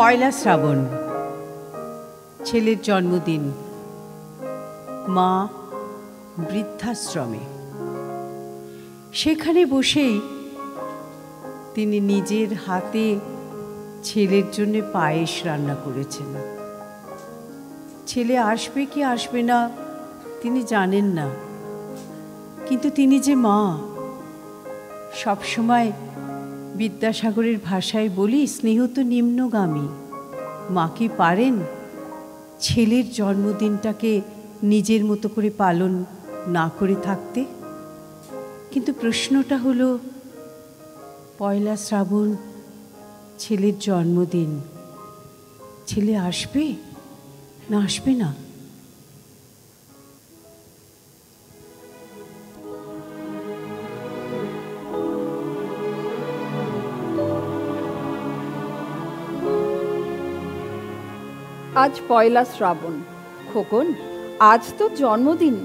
পয়লা শ্রাবণ, ছেলের জন্মদিন। মা বৃদ্ধাশ্রমে। সেখানে বসেই তিনি নিজের হাতে ছেলের জন্য পায়েস রান্না করেছেন। ছেলে আসবে কি আসবে না তিনি জানেন না, কিন্তু তিনি যে মা, সবসময় বিদ্যাসাগরের ভাষায় বলি, স্নেহ তো নিম্নগামী। মা কি পারেন ছেলের জন্মদিনটাকে নিজের মতো করে পালন না করে থাকতে? কিন্তু প্রশ্নটা হলো, পয়লা শ্রাবণ, ছেলের জন্মদিন, ছেলে আসবে না আসবে না? আজ পয়লা শ্রাবণ। খোকন, আজ তো জন্মদিন।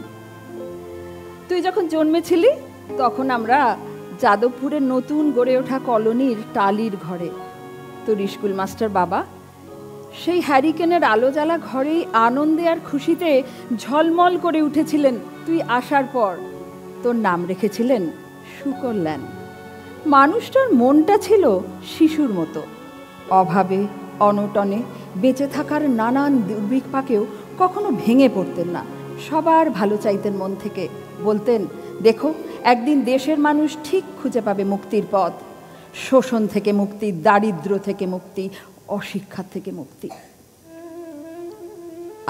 তুই যখন জন্মেছিলি তখন আমরা যাদবপুরের নতুন গড়ে ওঠা কলোনির টালির ঘরে, তোর স্কুল মাস্টার বাবা সেই হ্যারিকেনের আলো জ্বালা ঘরেই আনন্দে আর খুশিতে ঝলমল করে উঠেছিলেন। তুই আসার পর তোর নাম রেখেছিলেন সুকল্যাণ। মানুষটার মনটা ছিল শিশুর মতো, অভাবে অনটনে বেঁচে থাকার নানান দুর্ভিক্ষেও কখনো ভেঙে পড়তেন না। সবার ভালো চাইতেন মন থেকে, বলতেন, দেখো একদিন দেশের মানুষ ঠিক খুঁজে পাবে মুক্তির পথ, শোষণ থেকে মুক্তি, দারিদ্র্য থেকে মুক্তি, অশিক্ষা থেকে মুক্তি।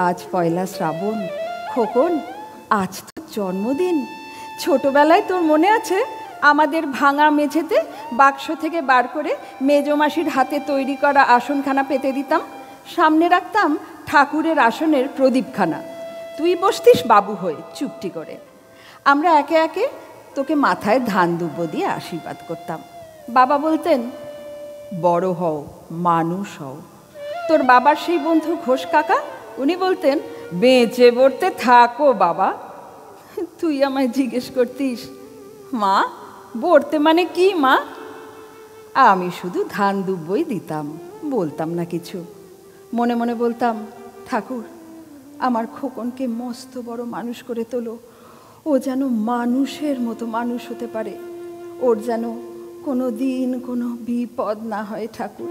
আজ পয়লা শ্রাবণ। খোকন, আজ তো জন্মদিন। ছোটবেলায় তোর মনে আছে আমাদের ভাঙা মেঝেতে বাক্স থেকে বার করে মেজমাসির হাতে তৈরি করা আসনখানা পেতে দিতাম, সামনে রাখতাম ঠাকুরের আসনের প্রদীপখানা, তুই বসতিস বাবু হয়ে চুপটি করে। আমরা একে একে তোকে মাথায় ধান দুব্য দিয়ে আশীর্বাদ করতাম। বাবা বলতেন, বড় হও, মানুষ হও। তোর বাবার সেই বন্ধু ঘোষ কাকা, উনি বলতেন, বেঁচে বলতে থাকো বাবা। তুই আমায় জিজ্ঞেস করতিস, মা বলতে মানে কি মা? আমি শুধু ধান দুব্বই দিতাম, বলতাম না কিছু। মনে মনে বলতাম, ঠাকুর আমার খোকনকে মস্ত বড় মানুষ করে তোলো, ও যেন মানুষের মতো মানুষ হতে পারে, ওর যেন কোনো দিন কোনো বিপদ না হয় ঠাকুর।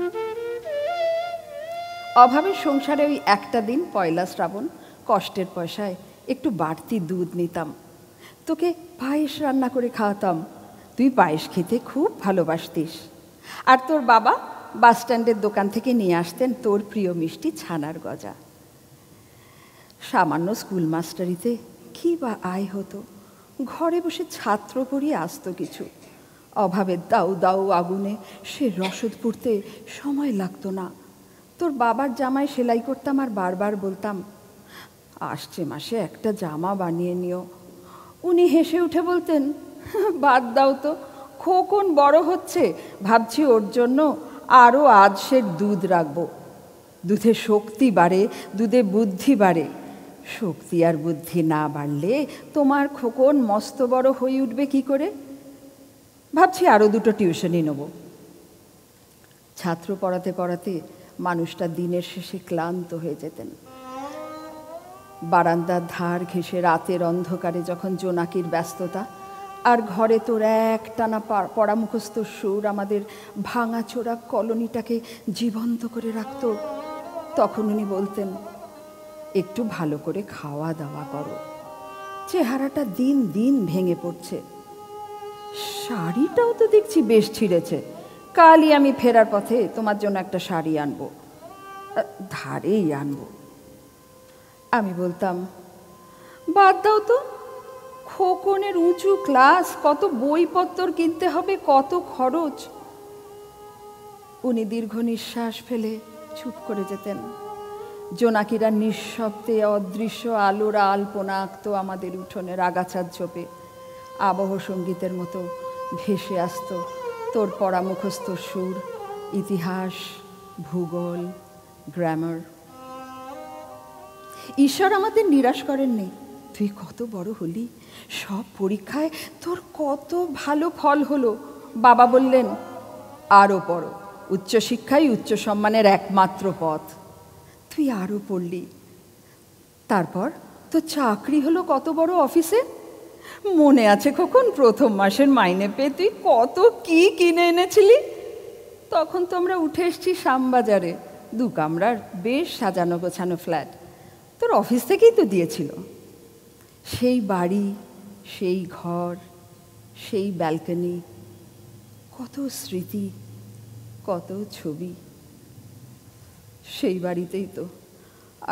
অভাবের সংসারে ওই একটা দিন পয়লা শ্রাবণ কষ্টের পয়সায় একটু বাড়তি দুধ নিতাম, তোকে পায়েস রান্না করে খাওয়াতাম। তুই পায়েস খেতে খুব ভালোবাসতিস। আর তোর বাবা বাস স্ট্যান্ডের দোকান থেকে নিয়ে আসতেন তোর প্রিয় মিষ্টি ছানার গজা। সামান্য স্কুল মাস্টারিতে কি বা আয় হতো, ঘরে বসে ছাত্র পড়িয়ে আসতো কিছু। অভাবের দাউ দাউ আগুনে সে রসদ পুড়তে সময় লাগতো না। তোর বাবার জামায় সেলাই করতাম আর বারবার বলতাম, আসছে মাসে একটা জামা বানিয়ে নিও। উনি হেসে উঠে বলতেন, বাদ দাও তো, খোকন বড় হচ্ছে, ভাবছি ওর জন্য আরও আজশের দুধ রাখবো। দুধে শক্তি বাড়ে, দুধে বুদ্ধি বাড়ে। শক্তি আর বুদ্ধি না বাড়লে তোমার খোকন মস্ত বড় হয়ে উঠবে কি করে? ভাবছি আরও দুটো টিউশনই নেব। ছাত্র পড়াতে পড়াতে মানুষটা দিনের শেষে ক্লান্ত হয়ে যেতেন। বারান্দার ধার ঘেঁষে রাতের অন্ধকারে যখন জোনাকির ব্যস্ততা আর ঘরে তোর একটানা পড়া মুখস্থ সুর আমাদের ভাঙাচোরা কলোনিটাকে জীবন্ত করে রাখত, তখন উনি বলতেন, একটু ভালো করে খাওয়া দাওয়া করো, চেহারাটা দিন দিন ভেঙে পড়ছে। শাড়িটাও তো দেখছি বেশ ছিঁড়েছে, কালই আমি ফেরার পথে তোমার জন্য একটা শাড়ি আনবো, ধারেই আনবো। আমি বলতাম, বাদ দাও তো, খোকনের উঁচু ক্লাস, কত বইপত্র কিনতে হবে, কত খরচ। উনি দীর্ঘ নিঃশ্বাস ফেলে চুপ করে যেতেন। জোনাকিরা নিঃশব্দে অদৃশ্য আলোর আলপনা আঁকত আমাদের উঠোনের আগাছার ঝোপে। আবহ সঙ্গীতের মতো ভেসে আসতো তোর পড়া মুখস্থ সুর, ইতিহাস, ভূগোল, গ্রামার। ঈশ্বর আমাদের নিরাশ করেননি। তুই কত বড় হলি, সব পরীক্ষায় তোর কত ভালো ফল হলো। বাবা বললেন, আরও পড়ো, উচ্চশিক্ষাই উচ্চ সম্মানের একমাত্র পথ। তুই আরও পড়লি, তারপর তোর চাকরি হলো কত বড় অফিসে। মনে আছে খোকন, প্রথম মাসের মাইনে পেয়ে তুই কত কি কিনে এনেছিলি। তখন তো আমরা উঠে এসেছি শ্যামবাজারে, 2 কামরার বেশ সাজানো গোছানো ফ্ল্যাট। তোর অফিস থেকেই তো দিয়েছিল। সেই বাড়ি, সেই ঘর, সেই ব্যালকনি, কত স্মৃতি, কত ছবি। সেই বাড়িতেই তো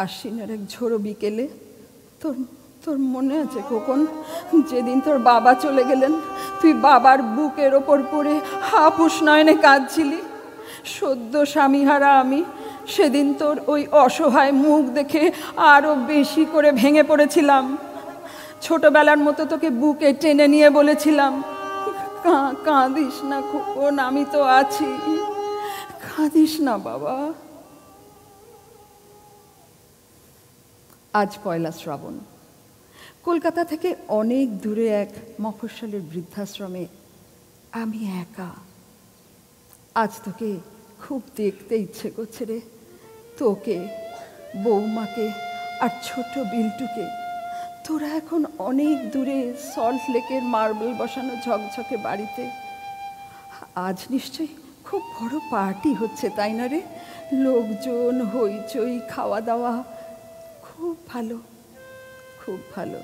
আশ্বিনের এক ঝোড়ো বিকেলে তোর তোর মনে আছে খোকন, যেদিন তোর বাবা চলে গেলেন, তুই বাবার বুকের ওপর পড়ে হাপুস নয়নে কাঁদছিলি। সদ্য স্বামীহারা আমি সেদিন তোর ওই অসহায় মুখ দেখে আরো বেশি করে ভেঙে পড়েছিলাম। ছোটবেলার মতো তোকে বুকে টেনে নিয়ে বলেছিলাম, কাঁদিস না খোকন, আমি তো আছি, কাঁদিস না বাবা। আজ পয়লা শ্রাবণ। কলকাতা থেকে অনেক দূরে এক মফস্বলের বৃদ্ধাশ্রমে আমি একা। আজ তোকে খুব দেখতে ইচ্ছে করছে রে, তোকে, বৌমাকে আর ছোট বিল্টুকে। তোরা এখন অনেক দূরে সল্ট লেকের মার্বেল বসানো ঝকঝকে বাড়িতে। আজ নিশ্চয়ই খুব বড় পার্টি হচ্ছে, তাই না রে? লোকজন, হইচই, খাওয়া দাওয়া, খুব ভালো, খুব ভালো।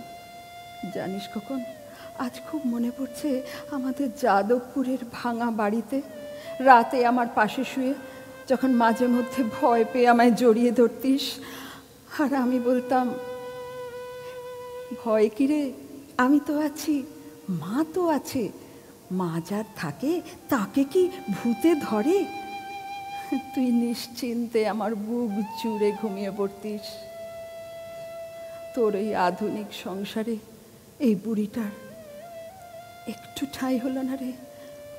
জানিস খোকন, আজ খুব মনে পড়ছে আমাদের যাদবপুরের ভাঙা বাড়িতে রাতে আমার পাশে শুয়ে যখন মাঝে মধ্যে ভয় পেয়ে আমায় জড়িয়ে ধরতিস, আর আমি বলতাম, ভয় কিরে, আমি তো আছি, মা তো আছে, মা যার থাকে তাকে কি ভূতে ধরে? তুই নিশ্চিন্তে আমার বুক জুড়ে ঘুমিয়ে পড়তিস। তোর এই আধুনিক সংসারে এই বুড়িটার একটু ঠাঁই হলো না রে।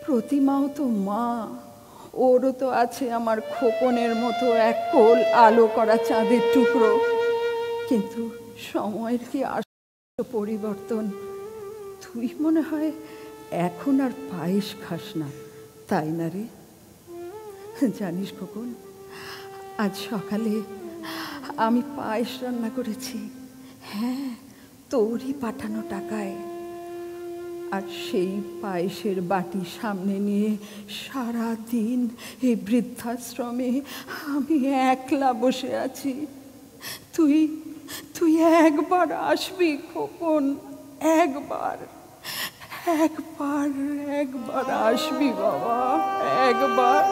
প্রতিমাও তো মা, ওরও তো আছে আমার খোকনের মতো এক কোল আলো করা চাঁদের টুকরো। কিন্তু সময়ের কি আসল পরিবর্তন। তুই মনে হয় এখন আর পায়েস খাস না, তাই না রে? জানিস খোকন, আজ সকালে আমি পায়েস রান্না করেছি, হ্যাঁ, তোরই পাঠানো টাকায়। আর সেই পায়েসের বাটি সামনে নিয়ে সারা দিন এই বৃদ্ধাশ্রমে আমি একলা বসে আছি। তুই তুই একবার আসবি খোকন, একবার একবার একবার আসবি বাবা, একবার।